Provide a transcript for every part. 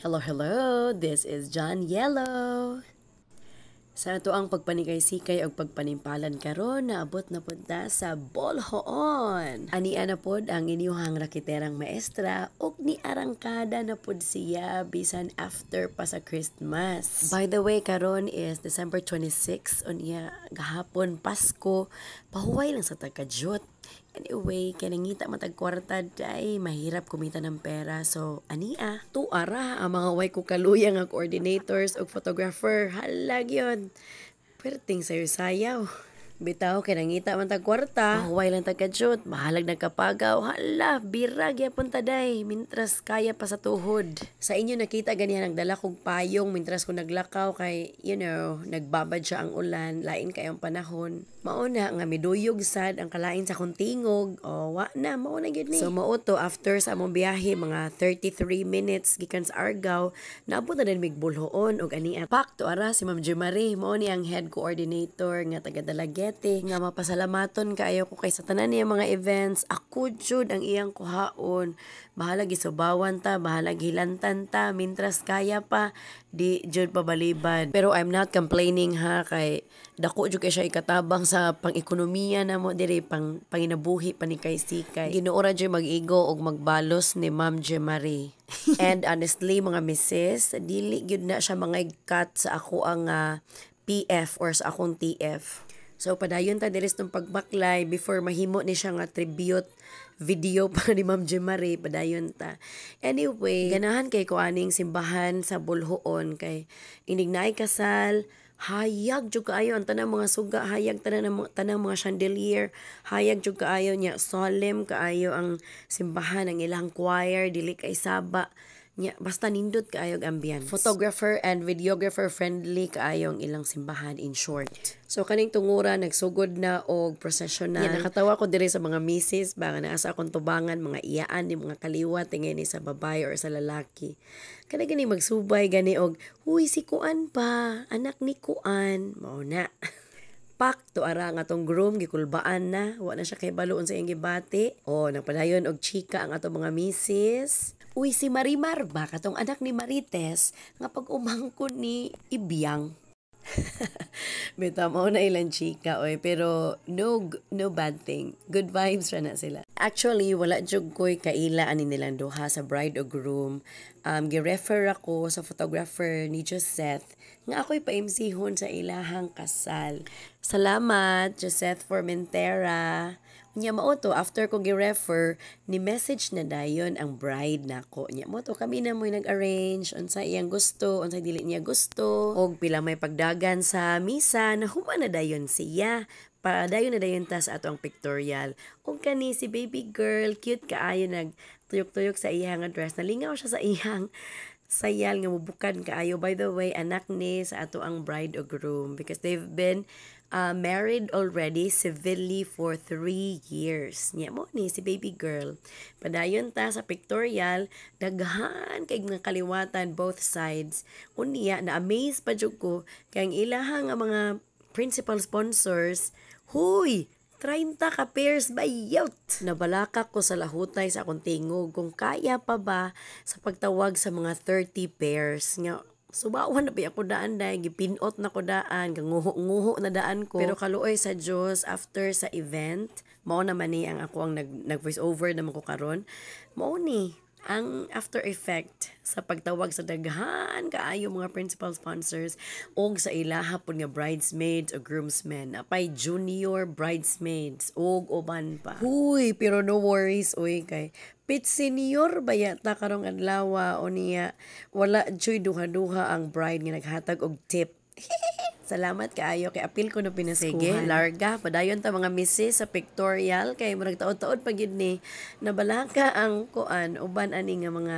Hello, hello! This is John Yellow. Sa ato ang pagpanikay-sikay o pagpanimpalan karon naabot na punta sa Bolhoon. Ania na pod ang inyuhang rakiterang maestra ug ni arangkada na pod siya bisan after pa sa Christmas. By the way, karon is December 26 unya gahapon Pasko. Pahuway lang sa tagkadyot. Anyway, kinangita matag kwarta day mahirap kumita ng pera. So, ania, tuara ang mga way ko kaluya nga coordinators o photographer. Halag yun. Perting sayo-sayaw. Bitaw, kinangita man tag kwarta. Pahuway lang tagkadyot. Mahalag nagkapagaw. Hala, birag yapon taday. Mintras kaya pa sa tuhod. Sa inyo nakita ganihan ang dala kong payong. Mintras ko naglakaw kay, nagbabad siya ang ulan. Lain kayong panahon. Mauna nga miduyog sad ang kalain sa kuntingog. O, wa na, mauna gyud ni. So, mauto, after sa among biyahe, mga 33 minutes, gikan sa Argao, naabot na din migbulhoon, o ania. Pak, tuara, si Ma'am Jumari, mao ni ang head coordinator, nga taga-Dalagete, nga mapasalamaton kaayo ko kay sa tanan niya mga events. Ako jud ang iyang kuhaon. Bahala gisubawan ta, bahala gilantan ta, mintras kaya pa, di jud pabalibad. Pero I'm not complaining ha, kay dako jud kay siya ikatabang sa pang-ekonomiya na mo diri panginabuhi panikay-sikay. Ginuora jud mag-igo og magbalos ni Ma'am Jemari. And honestly mga misses, dili gyud na siya mga cut sa ako ang PF or sa akong TF. So padayon ta diri sa pagbaklay before mahimo ni siya nga tribute video pa ni Ma'am Jemari, padayon ta. Anyway, ganahan kay ko aning simbahan sa Bolhoon kay inig naay kasal, hayag jud kaayo ang tanang mga suga, hayag tanang mga chandelier, hayag jud kaayo nya, solemn kaayo ang simbahan, ang ilang choir, dili kay saba. Nya, basta nindot kaayo ang ambience. Photographer and videographer friendly kaayo ang ilang simbahan, in short. So kaning tungura nagsugod na og processional. Nya, nakatawa ko diri sa mga misis ba nga naa sa akong tubangan, mga iyaan ni mga kaliwat tingin ni sa babae or sa lalaki. Kana gani magsubay gani og huy si Kuan pa, anak ni Kuan, mao na. Pak tuara nga tong groom gikulbaan na, wa na siya kay baloon sa iyang gibati. O nagpadayon og chika ang atong mga misis. Uy, si Marimar ba katong anak ni Marites nga pag umangkon ni Ibiyang. Beta mo na ilang chika oy, pero no bad thing. Good vibes ra na sila. Actually, wala jud ko'y kaila ani nilang duha sa bride o groom. Gi-refer ako sa photographer ni Joseth nga ako'y pa-MC-hon sa ilahang kasal. Salamat, Joseth Formentera. Nya mao to, after ko gi-refer, ni message na dayon ang bride nako. Nya mo to, kami na mo'y nag-arrange unsa iyang gusto, unsa dili niya gusto, og pila may pagdagan sa misa na human na dayon siya. Padayon na dayon ta sa atong pictorial. Og kani si baby girl, cute kaayo nagtuyok-tuyok sa iyang dress. Nalingaw siya sa iyang sayal nga mubukan kaayo. By the way, anak ni sa ato ang bride o groom because they've been married already civilly for 3 years. Nya mo ni si baby girl. Padayon ta sa pictorial, daghan kay mga kaliwatan both sides. Unya na amaze pa jud ko kay ang ilahang mga principal sponsors. Huy, 30 ka pairs bayot. Nabalaka ko sa lahutay sa akong tingog kung kaya pa ba sa pagtawag sa mga 30 pairs. Nga, subawan na ba ako daan dahil gipinot na ko daan, nguho na daan ko. Pero kaluoy sa Diyos, after sa event, mao naman ni ang ako ang nag-voice over naman ko karon. Mao ni ang after effect sa pagtawag sa daghan kaayo mga principal sponsors og sa ilaha pud nga bridesmaids o groomsmen, apay junior bridesmaids og uban pa. Huy, pero no worries oy kay pit senior baya ta karong adlaw o niya wala joy duha-duha ang bride nga naghatag og tip. Salamat kaayo kay apil ko na pinaskuhan. Larga, padayon ta mga misses sa pictorial kay murag taod-taod pa gyud ni nabalaka ang kuan uban ani nga mga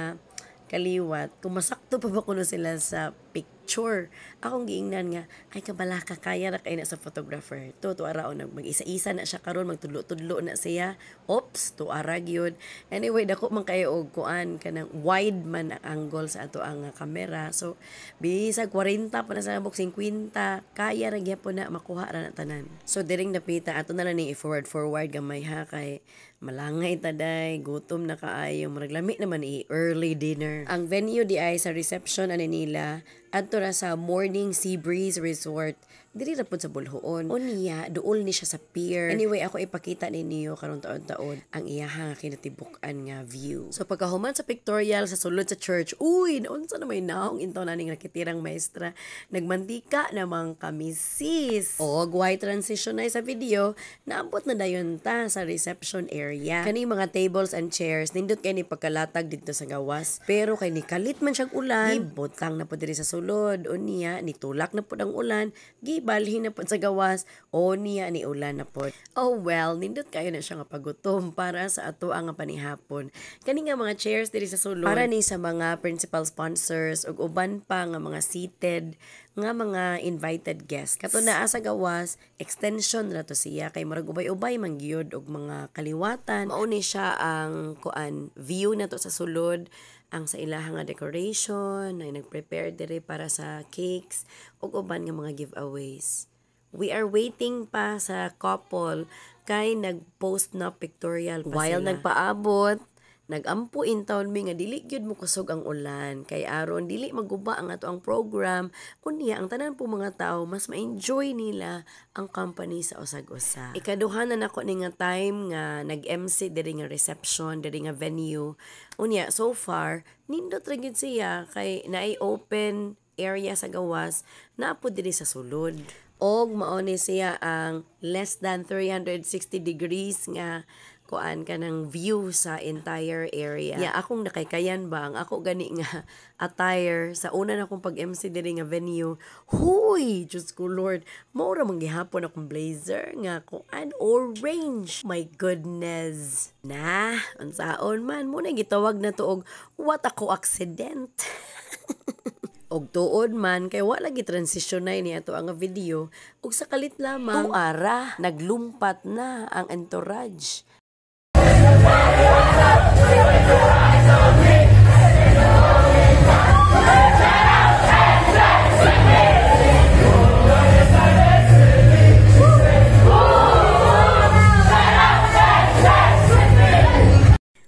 kaliwat. Kung masakto pa ba kuno sila sa picture. Akong giingnan nga, ay kabalaka kaya na kay na sa photographer. Tuara o mag-isa-isa na siya karon magtudlo-tudlo na siya. Oops, tuara gyud. Anyway, dako man kayo og kuan kanang wide man ang angle sa ato ang camera. So bisag 40 pa na sa bok 50, kaya ra gyapon na makuha ra na tanan. So diring napita ato na lang ni forward gamay ha kay malangay taday, gutom na kaayo, maraglami naman early dinner. Ang venue di ay sa reception ani nila adto ra sa Morning Sea Breeze Resort. Diri ra pud sa Bulhoon. Unya, duol ni siya sa pier. Anyway, ako ipakita ninyo karong taon-taon ang iyahang kinatibuk-an nga view. So pagkahuman sa pictorial sa sulod sa church, uy, naunsa na may naong intaw naning nakitirang maestra. Nagmantika namang kami sis. Og white transition na sa video, naabot na dayon ta sa reception area. Kani mga tables and chairs, nindot kay ni pagkalatag dito sa gawas. Pero kay ni kalit man siyang ulan, gibutang na po diri sa sulod. Unya, nitulak na po ang ulan, gibalhin na po sa gawas, o niya ni ulan na po. Oh well, nindot kayo na siya nga pagutom para sa ato ang panihapon. Kani nga mga chairs diri sa sulod, para ni sa mga principal sponsors, ug uban pa nga mga seated, nga mga invited guests. Kato naa sa gawas, extension na to siya, kay murag ubay-ubay mangyod og mga kaliwatan. Mauni siya ang kuan view na to sa sulod, ang sa ilahang nga decoration, ay nag-prepare diri para sa cakes, ug uban nga mga giveaways. We are waiting pa sa couple kay nag-post na pictorial pa while sila. Nagpaabot, nagampo in town mi nga dili gyud mo kusog ang ulan kay aron dili maguba ang ato ang program, unya ang tanan po mga tao mas ma-enjoy nila ang company sa usag-usa. Ikaduha na nako ni nga time nga nag-MC diri nga reception diri nga venue. Unya so far nindot ra gyud siya kay naay open area sa gawas na po diri sa sulod. Og mao ni siya ang less than 360 degrees nga kuan ka ng view sa entire area. Ya, akong nakaykayan ba ang ako gani nga attire sa una na akong pag-MC diri nga venue. Huy, Diyos ko Lord, maura manggihapon akong blazer nga kuan orange. My goodness. Na, unsaon man muna gitawag na to og what ako accident. Og tuod man kay wala gi transitionay ni ato ang video ug sa kalit lamang tuara naglumpat na ang entourage.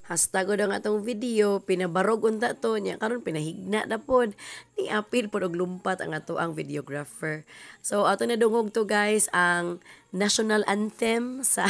Hashtag ang atong video, pinabarog unta to niya, karon pinahigna na pod. Ni apil pod og lumpat ang ato ang videographer. So ato na dungog to guys ang national anthem sa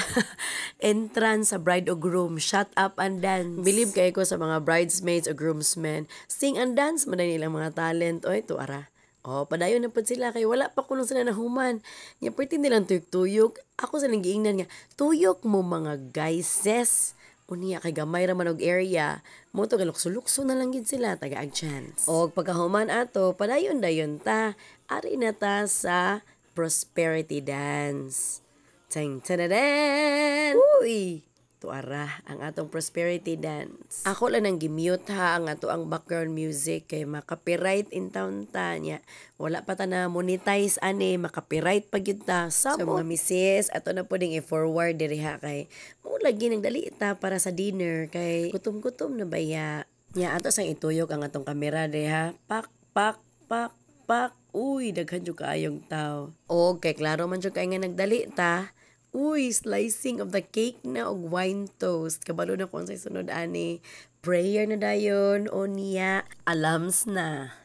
entrance sa bride o groom, Shut Up and Dance. Believe kay ko sa mga bridesmaids o groomsmen, sing and dance man nilang mga talent. Oy, tuara. Oh, padayon na pod sila kay wala pa kuno sila nahuman. Nya perti nilang tuyok-tuyok. Ako sa nang giingnan nga, tuyok mo mga guyses. Unya kay gamay ra man og area, mo to galukso-lukso na lang gid sila taga-ag chance. Og pagkahuman ato, padayon-dayon ta, ari na ta sa prosperity dance. Tang tanadan. Uy, tuara ang atong prosperity dance. Ako lang nang gimute ha ang ato ang background music kay maka-copyright in town ta nya. Wala pa ta na monetize ani, maka-copyright pa gyud ta sa mga misis. Ato na puding i-forward diri ha kay mo lagi nang dali ta para sa dinner kay gutom-gutom na baya. Nya ato sang ituyok ang atong kamera diri ha. Pak pak pak pak. Uy, daghan jud kaayong tao. Og kay klaro man jud kay nga nagdali ta. Uy, slicing of the cake na og wine toast. Kabalo na kung sa sunod ani. Prayer na dayon o niya. Alams na.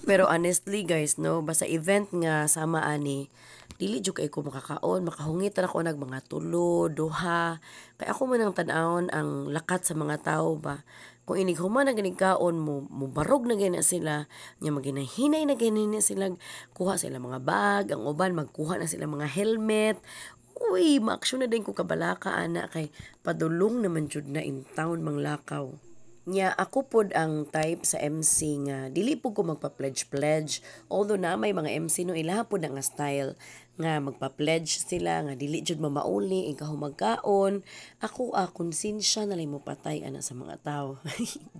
Pero honestly guys, no, basta event nga sama ani, dili jud kay ko makakaon, makahungit na ako nag mga tulo, duha. Kay ako man ang tan-awon ang lakat sa mga tao ba. Kung inighuman na ganikaon mo, barog na gina sila, nya maginahinay na gina sila, kuha sila mga bag, ang uban magkuha na sila mga helmet. Uy, maaksyon na din ko kabalaka ana kay padulong naman jud na in town manglakaw. Nya ako pod ang type sa MC nga dili po ko magpa-pledge, although na may mga MC no ilaha pod nga style nga magpa-pledge sila nga dili jud mamauli ing kahumagkaon. Ako konsensya na lang mo patay ana sa mga tao.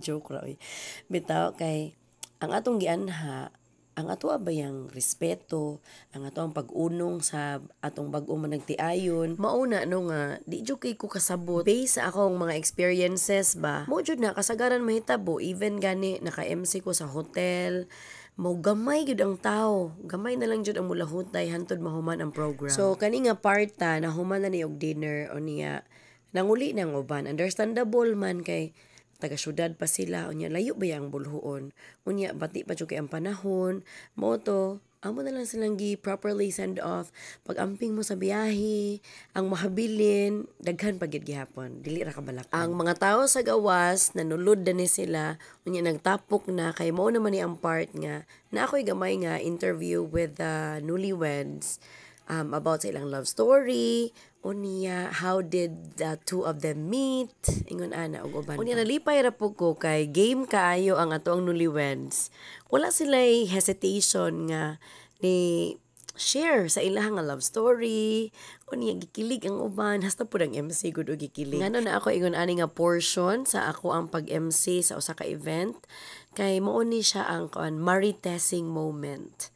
Joke ra oy. Bitaw kay ang atong gianha ang ato bayang respeto, ang ato ang pag-unong sa atong bag-o man nagtiayon. Mauna no nga, di jud kay ko kasabot based sa akong mga experiences ba. Mo jud na kasagaran mahitabo even gani naka-MC ko sa hotel. Mo gamay gyud ang tao. Gamay na lang jud ang mulahutay hantod mahuman ang program. So kani nga parta nahuman na ni og dinner o niya nanguli ng uban. Understandable man kay taga-syudad pa sila, unya layo ba yang bulhuon, unya bati pa jud kay ang panahon, moto amo na lang silang properly send off. Pag amping mo sa biyahe, ang mahabilin daghan pagid gihapon, dili ra kabalakan. Ang mga tawo sa gawas nanulod na ni sila, unya nagtapok na kay mao naman ni ang part nga na ako'y gamay nga interview with the newlyweds about sa ilang love story. Unya, how did the two of them meet? Ingon ana og uban. Unya nalipay ra po ko kay game kaayo ang ato ang newlyweds. Wala sila'y hesitation nga ni share sa ilang nga love story. Unya gikilig ang uban, hasta pud ang MC gud og gikilig. Ngano na ako ingon ani nga portion sa ako ang pag-MC sa usa ka event kay mao ni siya ang maritasing moment.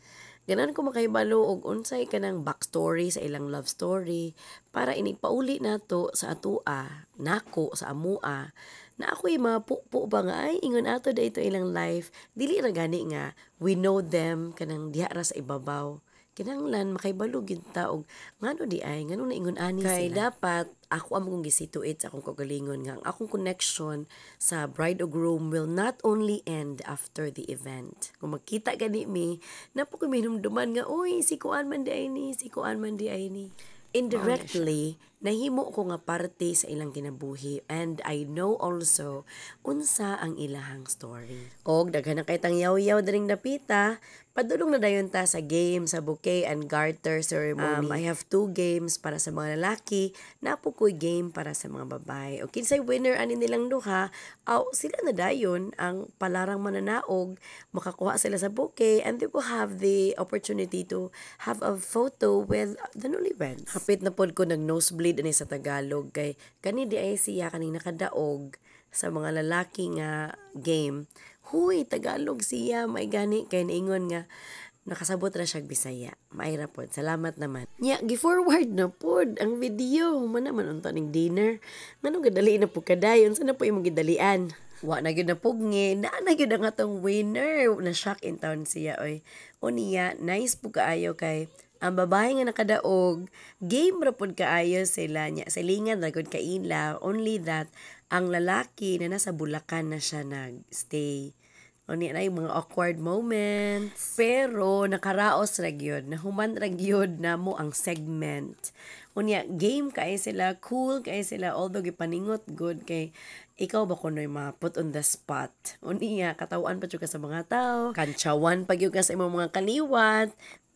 Ganan ko makahibalo og unsay kanang backstory sa ilang love story para inipauli nato sa atua, nako sa amua, na ako'y mapupo ba nga ay ingon ato da ito ilang life, dili ra gani nga we know them kanang diha ra sa ibabaw. Kinahanglan makahibalo gyud ta og ngano di ay ngano na ingon ani sila. Kay dapat ako am kong gisituit sa akong kagalingon nga ang akong connection sa bride o groom will not only end after the event. Kung magkita gani mi, napo ko minumduman nga oy si kuan man di ay ni, si kuan man di ay ni. Indirectly, nahimo ko nga parte sa ilang kinabuhi and I know also unsa ang ilahang story. Og daghan na kay tang yaw-yaw daring napita, padulong na dayon ta sa game sa bouquet and garter ceremony. I have 2 games para sa mga lalaki, napo ko'y game para sa mga babae. O kinsay winner ani nilang duha, sila na dayon ang palarang mananaog, makakuha sila sa bouquet and they will have the opportunity to have a photo with the newlyweds. Hapit na pod ko nag nosebleed ani sa Tagalog kay kani di ay siya kaning nakadaog sa mga lalaki nga game. Huy, Tagalog siya, may gani kay naingon nga nakasabot ra siya Bisaya. Maayra pod. Salamat naman. Nya gi-forward na pod ang video. Man naman unta ning dinner. Ngano gadali na pud kadayon sa na po imong gidalian. Wa na gyud na pugngi, na gyud ang atong winner. Na shock in town siya oy. Unya, nice pud kaayo kay ang babae nga nakadaog, game ra pud kaayo sila nya. Silingan ra gud kaila. Only that ang lalaki na nasa Bulacan na siya nag-stay. O niya na yung mga awkward moments. Pero nakaraos ra gyud, nahuman ra gyud namo ang segment. O niya, game kay sila, cool kay sila, although gipaningot good kay ikaw ba kunoy put on the spot. O niya, katawan pa ka sa mga tao, kantsawan pa gyud ka sa imong mga kaliwat.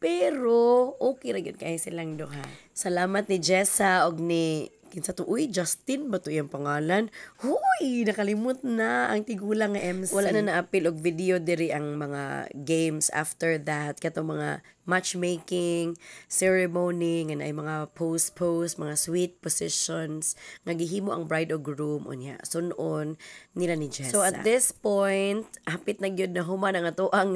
Pero okay ra gyud kay silang duha. Salamat ni Jessa og ni kinsa to, uy, Justin ba to yung pangalan? Huy, nakalimot na ang tigulang nga MC. Wala na na-appeal og video diri ang mga games after that. Kato mga matchmaking, ceremony, nga ay mga pose, mga sweet positions, nga gihimo ang bride o groom, unya, sunon nila ni Jessa. So at this point, hapit na gyud na human ang ato ang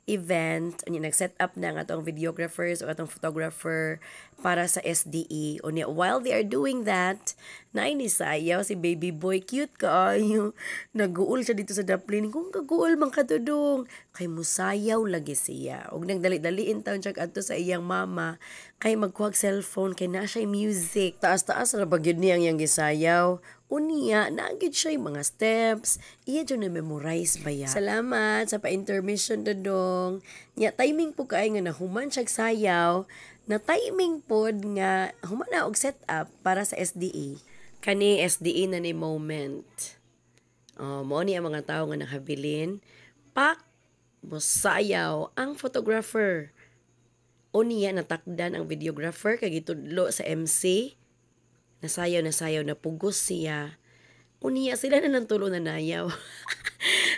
event, unya, nag-set up na ang atong videographers o atong photographer para sa SDE. Unya, while they are doing that, nainisayaw si baby boy, cute kaayo. Naguul siya dito sa daplin. Kung kaguul man katudong, kay musayaw lagi siya. Og nagdali-daliin taon siya adto sa iyang mama, kay magkuhag cellphone, kay na siya music. Taas-taas ra bagyod niya ang iyang gisayaw. Unya, naagid siya yung mga steps. Iya dyan na-memorize ba ya? Salamat sa pa-intermission dodong. Nya, timing po kaay nga nahuman siya sayaw, na timing pod nga humana og setup para sa SDE. Kani SDE na ni moment. Mo ni ang mga tao nga nakabilin. Pak! Musayaw ang photographer. O niya natakdan ang videographer kay gitudlo sa MC. Nasayaw na pugos siya. Uniya sila na ng tulo na nayaw.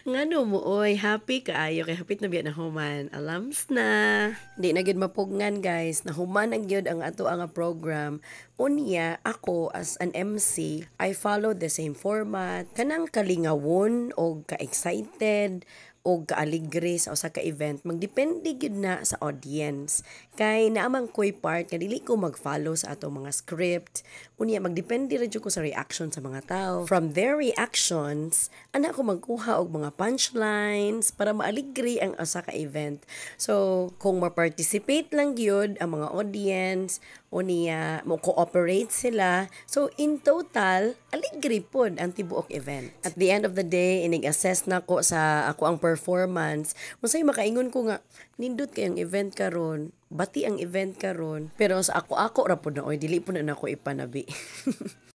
Ngano mo oy, happy kaayo kay hapit na biya na human. Alams na. Di na gyud mapugngan guys. Nahuman ang gyud ang ato ang program. Unya, ako as an MC, I follow the same format. Kanang kalingawon o ka-excited o kaaligre sa usa ka event, magdepende gyud na sa audience. Kay naamang ko'y part nga dili ko mag-follow sa atong mga script. Unya, magdepende rin ko sa reaction sa mga tao. From their reactions, ana ko magkuha og mga punchlines para maaligre ang usa ka event. So, kung ma-participate lang gyud ang mga audience, unya mo cooperate sila. So in total, aligre pod ang tibuok event. At the end of the day, inig-assess na ko sa ako ang performance. Unsay makaingon ko nga nindot kay ang event karon, bati ang event karon. Pero sa ako ra pod na oy dili po na nako ipanabi.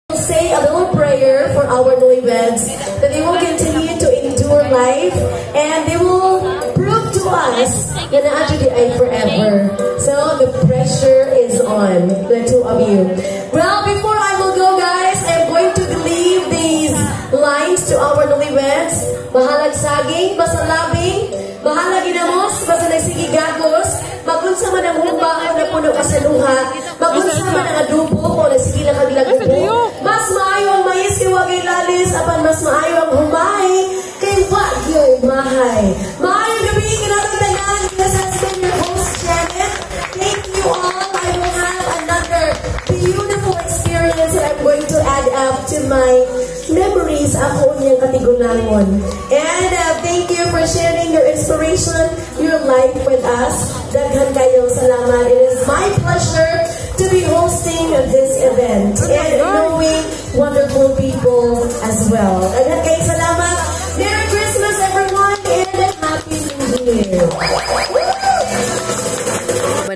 Say a little prayer for our newlyweds that they will continue to endure life and they will prove to us that actually ay forever. So the pressure is on the two of you. Well, before I will go, guys, I'm going to leave these lines to our newlyweds. Bahalag saging, basa labing, bahalag ginamos, basa nagsigigagos, magunsa man ang humba o na puno kasaluha, magunsa man ang adubo o nagsigila kaglagubo. Mas maayo ang mais kay wagay lalis, apan mas maayo ang humay kay wagyo'y mahay. Maayong gabi, kinatagdagan. This has been your host, Janet. Thank you all. I will have another beautiful experience that I'm going to add up to my memories ako niyang katigulangon. And thank you for sharing your inspiration, your life with us. Daghan kayong salamat. It is my pleasure to be hosting this event and knowing wonderful people as well. Daghan kayong salamat. Merry Christmas, everyone, and a Happy New Year.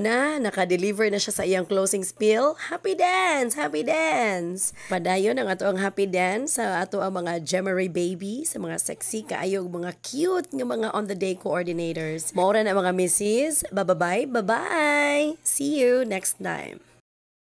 Na, naka-deliver na siya sa iyang closing spiel. Happy dance! Happy dance! Padayon ang ato ang happy dance sa ato ang mga Gemery baby, sa mga sexy kaayog, mga cute nga mga on the day coordinators. Maura na mga missis. Bye-bye! Bye-bye! See you next time!